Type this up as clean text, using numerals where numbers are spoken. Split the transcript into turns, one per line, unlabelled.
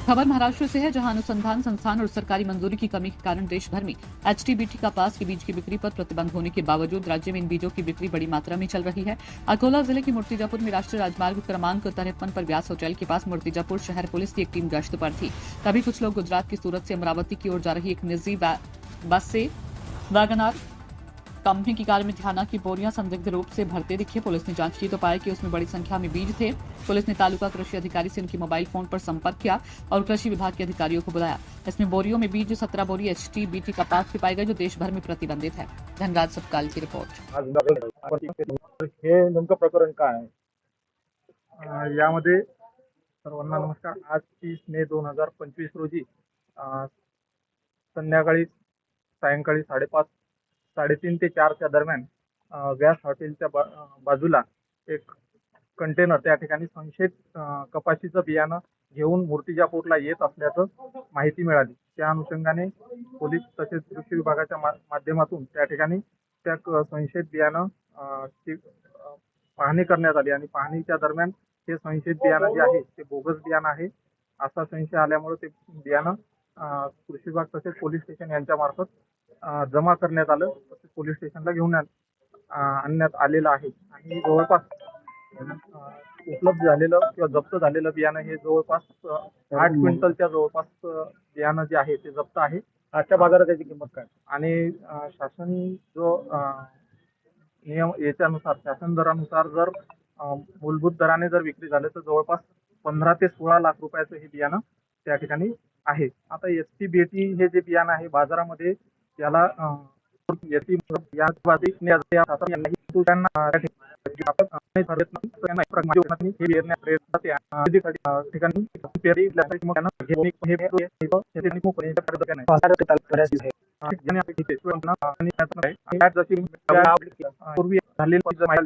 खबर महाराष्ट्र से है, जहां अनुसंधान संस्थान और सरकारी मंजूरी की कमी के कारण देश भर में एचटीबीटी कपास के बीज की बिक्री पर प्रतिबंध होने के बावजूद राज्य में इन बीजों की बिक्री बड़ी मात्रा में चल रही है। अकोला जिले के मूर्तिजापुर में राष्ट्रीय राजमार्ग क्रमांक 53 पर व्यास होटल के पास मूर्तिजापुर शहर पुलिस की एक टीम गश्त पर थी। तभी कुछ लोग गुजरात की सूरत से अमरावती की ओर जा रही एक निजी बस से वैगनार कंपनी की कार में धाना की बोरियां संदिग्ध रूप से भरते दिखे। पुलिस ने जांच की तो पाया कि उसमें बड़ी संख्या में बीज थे। पुलिस ने तालुका कृषि अधिकारी से उनके मोबाइल फोन पर संपर्क किया और कृषि विभाग के अधिकारियों को बुलाया। इसमें बोरियों में बीज 17 बोरी एचटीबीटी कपास के पाए गए, जो देश भर में प्रतिबंधित है। धनराज सपकाल की रिपोर्ट।
हे नेमकं प्रकरण काय आहे? यामध्ये सर्वांना नमस्कार। आज 30 मे 2025 रोजी सायंकाळी 5:30 3:30 ते 4च्या दरम्यान व्यास हॉटेलच्या बाजूला एक कंटेनर त्या ठिकाणी संशयित कपाशीचं बियाणं घेऊन मूर्तिजापूरला येत असल्याचं माहिती मिळाली। त्या अनुषंगाने पोलीस तसेच कृषी विभागाच्या माध्यमातून त्या ठिकाणी त्या संशयित बियाणं पाहणी करण्यात आली आणि पाहणीच्या दरम्यान हे संशयित बियाणं जे आहे ते बोगस बियाणं आहे असा संशय आल्यामुळे ते बियाणं कृषी विभाग तसेच पोलीस स्टेशन यांच्यामार्फत जमा करण्यात आलं, तसेच पोलीस स्टेशनला घेऊन आणण्यात आलेलं आहे। आणि जवळपास उपलब्ध झालेलं किंवा जप्त झालेलं बियाणं हे जवळपास 8 क्विंटलच्या जवळपास बियाणं जे आहे ते जप्त आहे। आजच्या बाजारात त्याची किंमत काय? आणि शासन जो नियम याच्यानुसार शासन दरानुसार जर मूलभूत दराने जर विक्री झाले तर जवळपास 15 ते 16 लाख रुपयाचं हे बियाणं त्या ठिकाणी आहे। आता एचटीबीटी हे जे बियाणं आहे बाजारामध्ये याला पूर्वी झालेली